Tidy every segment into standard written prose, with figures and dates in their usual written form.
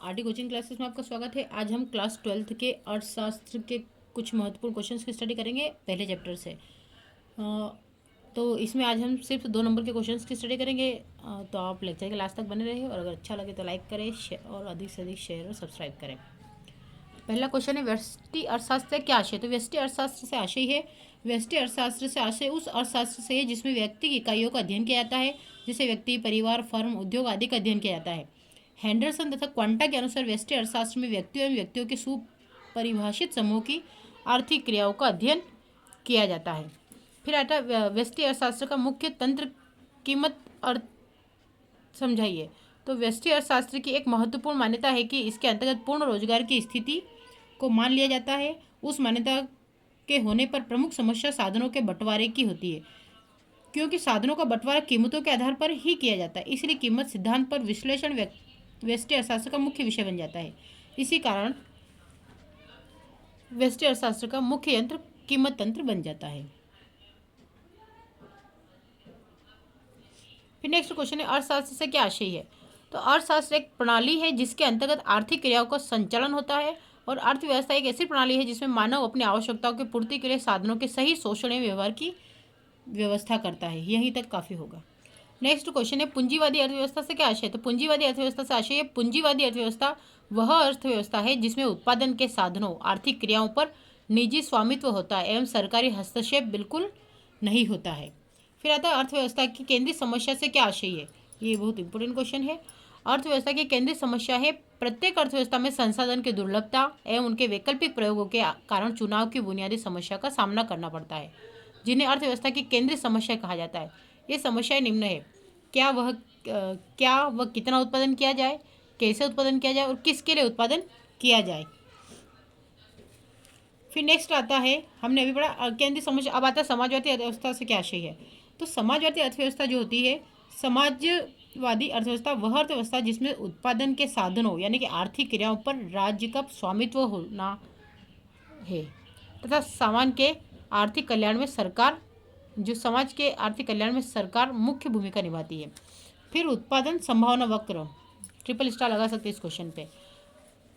RT coaching classes में आपका स्वागत है। आज हम क्लास 12th के अर्थशास्त्र के कुछ महत्वपूर्ण क्वेश्चंस की स्टडी करेंगे पहले चैप्टर से। तो इसमें आज हम सिर्फ 2 नंबर के क्वेश्चंस की स्टडी करेंगे। तो आप लेक्चर के लास्ट तक बने रहिए और अगर अच्छा लगे तो लाइक करें और अधिक से अधिक शेयर और सब्सक्राइब करें। पहला क्वेश्चन है, व्यष्टि अर्थशास्त्र से क्या आशय। तो व्यष्टि अर्थशास्त्र से आशय है, व्यष्टि अर्थशास्त्र से आशय उस अर्थशास्त्र से है जिसमें व्यक्ति की इकाइयों का अध्ययन किया जाता है, जिसे व्यक्ति, परिवार, फर्म, उद्योग आदि का अध्ययन किया जाता है। हैंडरसन तथा क्वांटा के अनुसार व्यष्टि अर्थशास्त्र में व्यक्तियों एवं व्यक्तियों के सुपरिभाषित समूह की आर्थिक क्रियाओं का अध्ययन किया जाता है। फिर आता है व्यष्टि अर्थशास्त्र का मुख्य तंत्र कीमत अर्थ समझाइए। तो व्यष्टि अर्थशास्त्र की एक महत्वपूर्ण मान्यता है कि इसके अंतर्गत पूर्ण रोजगार की स्थिति को मान लिया जाता है। उस मान्यता के होने पर प्रमुख समस्या साधनों के बंटवारे की होती है, क्योंकि साधनों का बंटवारा कीमतों के आधार पर ही किया जाता है। इसलिए कीमत सिद्धांत पर विश्लेषण व्यष्टि अर्थशास्त्र का मुख्य विषय बन जाता है। इसी कारण व्यष्टि अर्थशास्त्र का मुख्य यंत्र कीमत तंत्र बन जाता है। फिर नेक्स्ट क्वेश्चन है, अर्थशास्त्र से क्या आशय है। तो अर्थशास्त्र एक प्रणाली है जिसके अंतर्गत आर्थिक क्रियाओं का संचालन होता है, और अर्थव्यवस्था एक ऐसी प्रणाली है जिसमें मानव अपनी आवश्यकताओं की पूर्ति के लिए साधनों के सही शोषण एवं व्यवहार की व्यवस्था करता है। यहीं तक काफ़ी होगा। नेक्स्ट क्वेश्चन है, पूंजीवादी अर्थव्यवस्था से क्या आशय है। तो पूंजीवादी अर्थव्यवस्था से आशय है, पूंजीवादी अर्थव्यवस्था वह अर्थव्यवस्था है जिसमें उत्पादन के साधनों, आर्थिक क्रियाओं पर निजी स्वामित्व होता है एवं सरकारी हस्तक्षेप बिल्कुल नहीं होता है। फिर आता है, अर्थव्यवस्था की केंद्रीय समस्या से क्या आशय है। ये बहुत इंपॉर्टेंट क्वेश्चन है। अर्थव्यवस्था की केंद्रीय समस्या है, प्रत्येक अर्थव्यवस्था में संसाधन की दुर्लभता एवं उनके वैकल्पिक प्रयोगों के कारण चुनाव की बुनियादी समस्या का सामना करना पड़ता है, जिन्हें अर्थव्यवस्था की केंद्रीय समस्या कहा जाता है। ये समस्याएं निम्न है, क्या वह कितना उत्पादन किया जाए, कैसे उत्पादन किया जाए और किसके लिए उत्पादन किया जाए। फिर नेक्स्ट आता है, हमने अभी पढ़ा केंद्रीय समस्या। अब आता है समाजवादी अर्थव्यवस्था से क्या आशय है। तो समाजवादी अर्थव्यवस्था जो होती है, समाजवादी अर्थव्यवस्था वह अर्थव्यवस्था जिसमें उत्पादन के साधनों यानी कि आर्थिक क्रियाओं पर राज्य का स्वामित्व होना है तथा समाज के आर्थिक कल्याण में सरकार मुख्य भूमिका निभाती है। फिर उत्पादन संभावना वक्र, ट्रिपल स्टार लगा सकते हैं इस क्वेश्चन पे।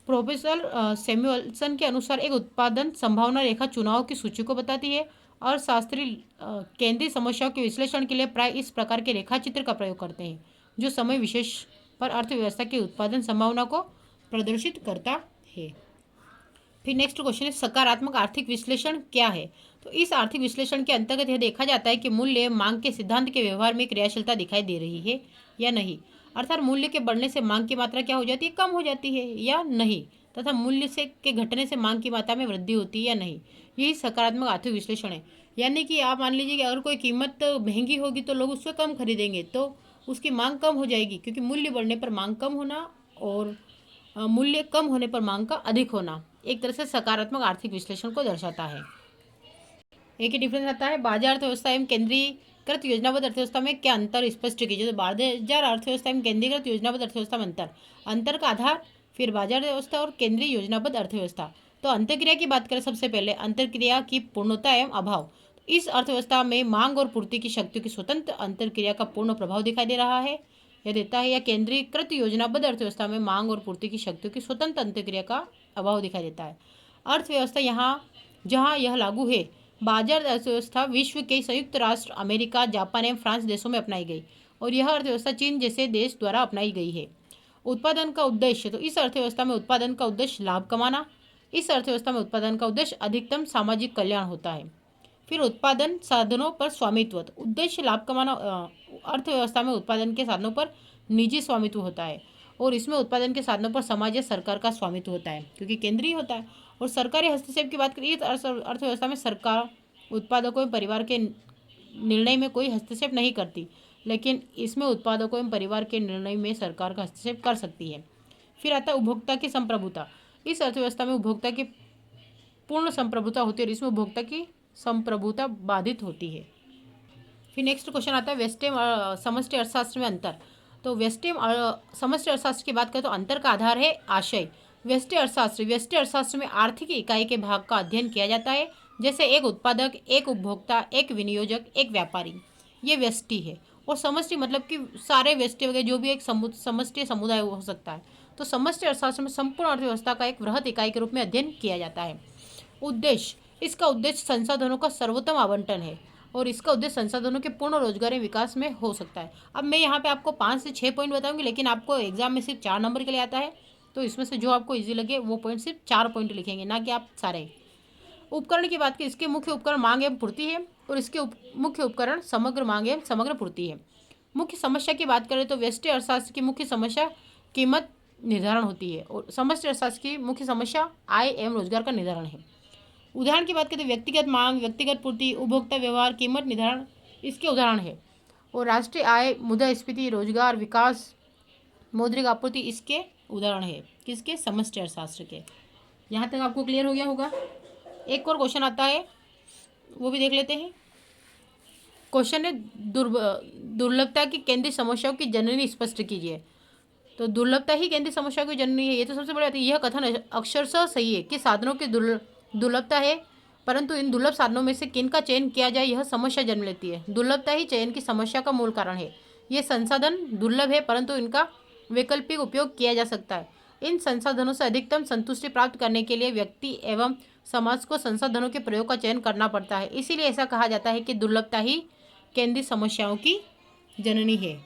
प्रोफेसर सैमुअल्सन के अनुसार एक उत्पादन संभावना रेखा चुनाव की सूची को बताती है, और शास्त्री केंद्रीय समस्याओं के विश्लेषण के लिए प्राय इस प्रकार के रेखाचित्र का प्रयोग करते हैं, जो समय विशेष पर अर्थव्यवस्था की उत्पादन संभावना को प्रदर्शित करता है। फिर नेक्स्ट क्वेश्चन है, सकारात्मक आर्थिक विश्लेषण क्या है। तो इस आर्थिक विश्लेषण के अंतर्गत यह देखा जाता है कि मूल्य मांग के सिद्धांत के व्यवहार में क्रियाशीलता दिखाई दे रही है या नहीं, अर्थात मूल्य के बढ़ने से मांग की मात्रा क्या हो जाती है, कम हो जाती है या नहीं, तथा मूल्य के घटने से मांग की मात्रा में वृद्धि होती है या नहीं। यही सकारात्मक आर्थिक विश्लेषण है। यानी कि आप मान लीजिए कि अगर कोई कीमत महंगी होगी तो लोग उससे कम खरीदेंगे, तो उसकी मांग कम हो जाएगी, क्योंकि मूल्य बढ़ने पर मांग कम होना और मूल्य कम होने पर मांग का अधिक होना एक तरह से सकारात्मक आर्थिक विश्लेषण को दर्शाता है। एक ही डिफरेंस आता है, बाजार अर्थव्यवस्था एवं केंद्रीकृत योजनाबद्ध अर्थव्यवस्था में क्या अंतर स्पष्ट कीजिए। तो बाजार अर्थव्यवस्था एवं केंद्रीकृत योजनाबद्ध अर्थव्यवस्था में अंतर का आधार, फिर बाजार अर्थव्यवस्था और केंद्रीय योजनाबद्ध अर्थव्यवस्था। तो अंतर्क्रिया की बात करें, सबसे पहले अंतर्क्रिया की पूर्णता एवं अभाव। इस अर्थव्यवस्था में मांग और पूर्ति की शक्तियों की स्वतंत्र अंतर्क्रिया का पूर्ण प्रभाव दिखाई दे रहा है, यह देता है। या केंद्रीकृत योजनाबद्ध अर्थव्यवस्था में मांग और पूर्ति की शक्तियों की स्वतंत्र अंतर्क्रिया का अभाव दिखाई देता है। अर्थव्यवस्था जहाँ यह लागू है, बाजार अर्थव्यवस्था विश्व के संयुक्त राष्ट्र अमेरिका, जापान एवं फ्रांस देशों में अपनाई गई, और यह अर्थव्यवस्था चीन जैसे देश द्वारा अपनाई गई है। उत्पादन का उद्देश्य, तो इस अर्थव्यवस्था में उत्पादन का उद्देश्य लाभ कमाना, इस अर्थव्यवस्था में उत्पादन का उद्देश्य अधिकतम सामाजिक कल्याण होता है। फिर उत्पादन साधनों पर स्वामित्व, तो उद्देश्य लाभ कमाना, अर्थव्यवस्था में उत्पादन के साधनों पर निजी स्वामित्व होता है, और इसमें उत्पादन के साधनों पर समाज या सरकार का स्वामित्व होता है, क्योंकि केंद्रीय होता है। और सरकारी हस्तक्षेप की बात करिए तो अर्थव्यवस्था में सरकार उत्पादकों एवं परिवार के निर्णय में कोई हस्तक्षेप नहीं करती, लेकिन इसमें उत्पादकों एवं परिवार के निर्णय में सरकार का हस्तक्षेप कर सकती है। फिर आता है उपभोक्ता की संप्रभुता। इस अर्थव्यवस्था में उपभोक्ता की पूर्ण संप्रभुता होती है, और इसमें उपभोक्ता की संप्रभुता बाधित होती है। फिर नेक्स्ट क्वेश्चन आता है, व्यष्टि समष्टि अर्थशास्त्र में अंतर। तो व्यष्टि समष्टि अर्थशास्त्र की बात करें तो अंतर का आधार है आशय। व्यष्टि अर्थशास्त्र में आर्थिक इकाई के भाग का अध्ययन किया जाता है, जैसे एक उत्पादक, एक उपभोक्ता, एक विनियोजक, एक व्यापारी, ये व्यष्टि है। और समष्टि मतलब कि सारे व्यष्टि वगैरह जो भी एक समष्टि समुदाय हो सकता है। तो समष्टि अर्थशास्त्र में संपूर्ण अर्थव्यवस्था का एक वृहद इकाई के रूप में अध्ययन किया जाता है। उद्देश्य, इसका उद्देश्य संसाधनों का सर्वोत्तम आवंटन है और इसका उद्देश्य संसाधनों के पूर्ण रोजगारी विकास में हो सकता है। अब मैं यहाँ पे आपको 5 से 6 पॉइंट बताऊंगी, लेकिन आपको एग्जाम में सिर्फ 4 नंबर के लिए आता है, तो इसमें से जो आपको इजी लगे वो पॉइंट सिर्फ 4 पॉइंट लिखेंगे, ना कि आप सारे। उपकरण की बात की, इसके मुख्य उपकरण मांग एवं पूर्ति है और इसके मुख्य उपकरण समग्र मांग एवं समग्र पूर्ति है। मुख्य समस्या की बात करें तो व्यष्टि अर्थशास्त्र की मुख्य समस्या कीमत निर्धारण होती है और समष्टि अर्थशास्त्र की मुख्य समस्या आय एवं रोजगार का निर्धारण है। उदाहरण की बात करें तो व्यक्तिगत मांग, व्यक्तिगत पूर्ति, उपभोक्ता व्यवहार, कीमत निर्धारण इसके उदाहरण है और राष्ट्रीय आय, मुद्रास्फीति, रोजगार विकास, मौद्रिक आपूर्ति इसके उदाहरण है। किसके? समष्टि अर्थशास्त्र के। यहाँ तक आपको क्लियर हो गया होगा। एक और क्वेश्चन आता है, वो भी देख लेते हैं। क्वेश्चन है दुर्लभता की केंद्रीय समस्याओं की जननी स्पष्ट कीजिए। तो दुर्लभता ही केंद्रीय समस्याओं की जननी है, ये तो सबसे बड़ी बात है। यह कथन अक्षरशः सही है कि साधनों की दुर्लभता है, परंतु इन दुर्लभ साधनों में से किन का चयन किया जाए यह समस्या जन्म लेती है। दुर्लभता ही चयन की समस्या का मूल कारण है। ये संसाधन दुर्लभ है, परंतु इनका वैकल्पिक उपयोग किया जा सकता है। इन संसाधनों से अधिकतम संतुष्टि प्राप्त करने के लिए व्यक्ति एवं समाज को संसाधनों के प्रयोग का चयन करना पड़ता है। इसीलिए ऐसा कहा जाता है कि दुर्लभता ही केंद्रीय समस्याओं की जननी है।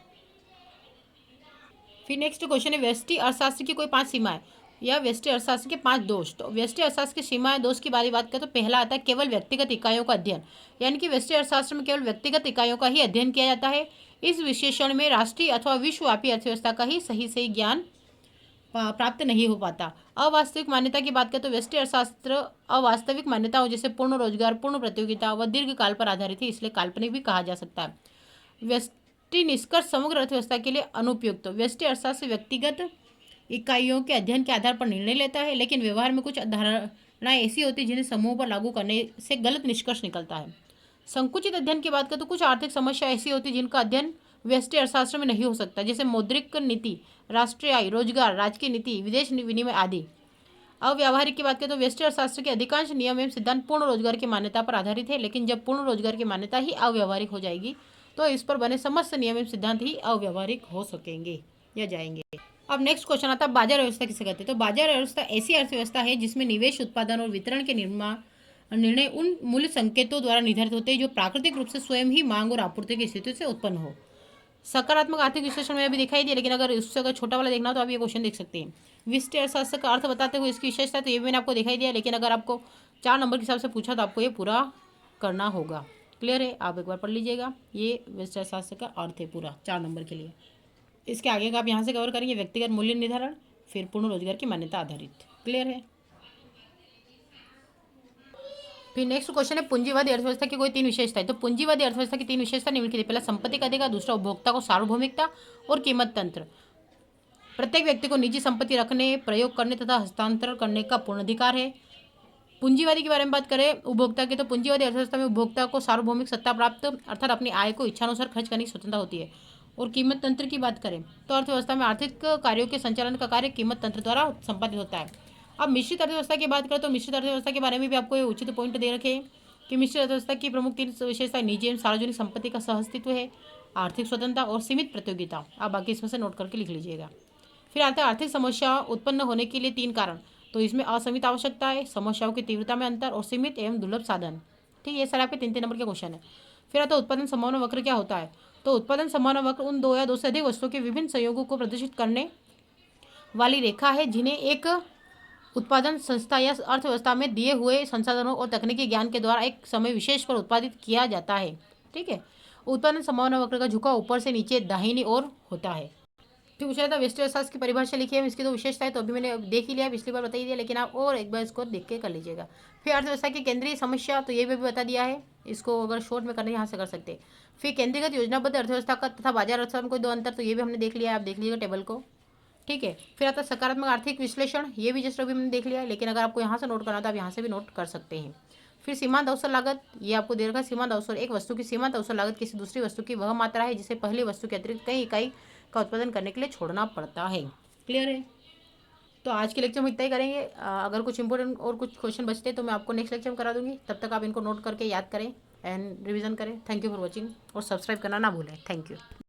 फिर नेक्स्ट क्वेश्चन है व्यष्टि अर्थशास्त्र की कोई 5 सीमाएं या व्यष्टि अर्थशास्त्र के 5 दोष। तो व्यष्टि अर्थशास्त्र की सीमाएं दोष की बात करें तो पहला आता है केवल व्यक्तिगत इकाइयों का अध्ययन, यानी कि व्यष्टि अर्थशास्त्र में केवल व्यक्तिगत इकाइयों का ही अध्ययन किया जाता है। इस विश्लेषण में राष्ट्रीय अथवा विश्वव्यापी अर्थव्यवस्था का ही सही ज्ञान प्राप्त नहीं हो पाता। अवास्तविक मान्यता की बात करें तो व्यष्टि अर्थशास्त्र अवास्तविक मान्यताओं जैसे पूर्ण रोजगार, पूर्ण प्रतियोगिता व दीर्घकाल पर आधारित है, इसलिए काल्पनिक भी कहा जा सकता है। व्यष्टि निष्कर्ष समग्र अर्थव्यवस्था के लिए अनुपयुक्त। व्यष्टि अर्थशास्त्र व्यक्तिगत इकाइयों के अध्ययन के आधार पर निर्णय लेता है, लेकिन व्यवहार में कुछ धारणाएं ऐसी होती है जिन्हें समूह पर लागू करने से गलत निष्कर्ष निकलता है। संकुचित अध्ययन की बात करें तो कुछ आर्थिक समस्या ऐसी होती है जिनका अध्ययन व्यष्टि अर्थशास्त्र में नहीं हो सकता, जैसे मौद्रिक नीति, राष्ट्रीय आय, रोजगार, राजकीय नीति, विदेश विनिमय आदि। अव्यावहारिक की बात करें तो व्यष्टि अर्थशास्त्र के अधिकांश नियम एवं सिद्धांत पूर्ण रोजगार की मान्यता पर आधारित है, लेकिन जब पूर्ण रोजगार की मान्यता ही अव्यावहारिक हो जाएगी तो इस पर बने समस्त नियम एवं सिद्धांत ही अव्यावहारिक हो सकेंगे या जाएंगे। अब नेक्स्ट क्वेश्चन आता है बाजार व्यवस्था किसे कहते हैं। तो बाजार व्यवस्था ऐसी अर्थव्यवस्था है जिसमें निवेश, उत्पादन और वितरण के निर्णय उन मूल्य संकेतों द्वारा निर्धारित होते हैं जो प्राकृतिक रूप से स्वयं ही मांग और आपूर्ति की स्थिति से उत्पन्न हो। सकारात्मक आर्थिक विश्लेषण में अभी दिखाई दिया, लेकिन अगर उससे अगर छोटा वाला देखना हो तो आप ये क्वेश्चन देख सकते हैं। व्यष्टि अर्थशास्त्र का अर्थ बताते हुए इसकी विशेषता तो ये भी मैंने आपको दिखाई दिया, लेकिन अगर आपको 4 नंबर के हिसाब से पूछा तो आपको ये पूरा करना होगा। क्लियर है? आप एक बार पढ़ लीजिएगा। ये व्यष्टि अर्थशास्त्र का अर्थ है पूरा 4 नंबर के लिए। इसके आगे का आप यहाँ से कवर करेंगे व्यक्तिगत मूल्य निर्धारण, फिर पूर्ण रोजगार की मान्यता आधारित। क्लियर है? फिर नेक्स्ट क्वेश्चन है पूंजीवादी अर्थव्यवस्था की कोई 3 विशेषताएं। तो पूंजीवादी अर्थव्यवस्था की 3 विशेषता निम्नलिखित है। पहला संपत्ति का अधिकार, दूसरा उपभोक्ता को सार्वभौमिकता और कीमत तंत्र। प्रत्येक व्यक्ति को निजी संपत्ति रखने, प्रयोग करने तथा हस्तांतरण करने का पूर्ण अधिकार है। पूंजीवादी के बारे में बात करें उपभोक्ता की, तो पूंजीवादी अर्थव्यवस्था में उपभोक्ता को सार्वभौमिक सत्ता प्राप्त अर्थात अपनी आय को इच्छानुसार खर्च करने की स्वतंत्रता होती है। और कीमत तंत्र की बात करें तो अर्थव्यवस्था में आर्थिक कार्यों के संचालन का कार्य कीमत तंत्र द्वारा संपादित होता है। अब मिश्रित अर्थव्यवस्था की बात करें तो मिश्रित अर्थव्यवस्था के बारे में भी आपको ये उचित पॉइंट दे रखे हैं कि मिश्रित अर्थव्यवस्था की प्रमुख 3 विशेषताएं निजी एवं सार्वजनिक संपत्ति का सहअस्तित्व है, आर्थिक स्वतंत्रता और सीमित प्रतियोगिता। आप बाकी इसमें से नोट करके लिख लीजिएगा। फिर आता है आर्थिक समस्या उत्पन्न होने के लिए 3 कारण। तो इसमें असीमित आवश्यकताएं, समस्याओं की तीव्रता में अंतर और सीमित एवं दुर्लभ साधन। ठीक है, ये सारे आपके 3 नंबर के क्वेश्चन है। फिर आता है उत्पादन संभावना वक्र क्या होता है। तो उत्पादन संभावना वक्र उन 2 या 2 से अधिक वस्तुओं के विभिन्न संयोगों को प्रदर्शित करने वाली रेखा है जिन्हें एक उत्पादन संस्था या अर्थव्यवस्था में दिए हुए संसाधनों और तकनीकी ज्ञान के द्वारा एक समय विशेष पर उत्पादित किया जाता है। ठीक है, उत्पादन संभावना वक्र का झुकाव ऊपर से नीचे दाहिनी ओर होता है। फिर पूछा था व्यष्टि अर्थशास्त्र की परिभाषा लिखी है, इसकी 2 विशेषताएं तो अभी मैंने देख ही लिया, पिछली बार बता ही दिया, लेकिन आप और एक बार इसको देख के कर लीजिएगा। फिर अर्थव्यवस्था की केंद्रीय समस्या तो ये भी बता दिया है, इसको अगर शॉर्ट में करना यहाँ से कर सकते हैं। फिर केंद्रीकृत योजनाबद्ध अर्थव्यवस्था का तथा बाजार अर्थव्यवस्था में कोई 2 अंतर, तो ये भी हमने देख लिया है, आप देख लीजिएगा टेबल को। ठीक है, फिर आता है सकारात्मक आर्थिक विश्लेषण, ये भी जस्ट अभी हमने देख लिया है, लेकिन अगर आपको यहाँ से नोट करना तो आप यहाँ से भी नोट कर सकते हैं। फिर सीमांत अवसर लागत, ये आपको दे रखा है। सीमांत अवसर, एक वस्तु की सीमांत अवसर लागत किसी दूसरी वस्तु की वह मात्रा है जिसे पहली वस्तु के अतिरिक्त कई इकाई का उत्पादन करने के लिए छोड़ना पड़ता है। क्लियर है? तो आज के लेक्चर में इतना ही करेंगे। अगर कुछ इंपॉर्टेंट और कुछ क्वेश्चन बचते तो मैं आपको नेक्स्ट लेक्चर में करा दूंगी। तब तक आप इनको नोट करके याद करें एंड रिवीजन करें। थैंक यू फॉर वॉचिंग और सब्सक्राइब करना ना भूलें। Thank you.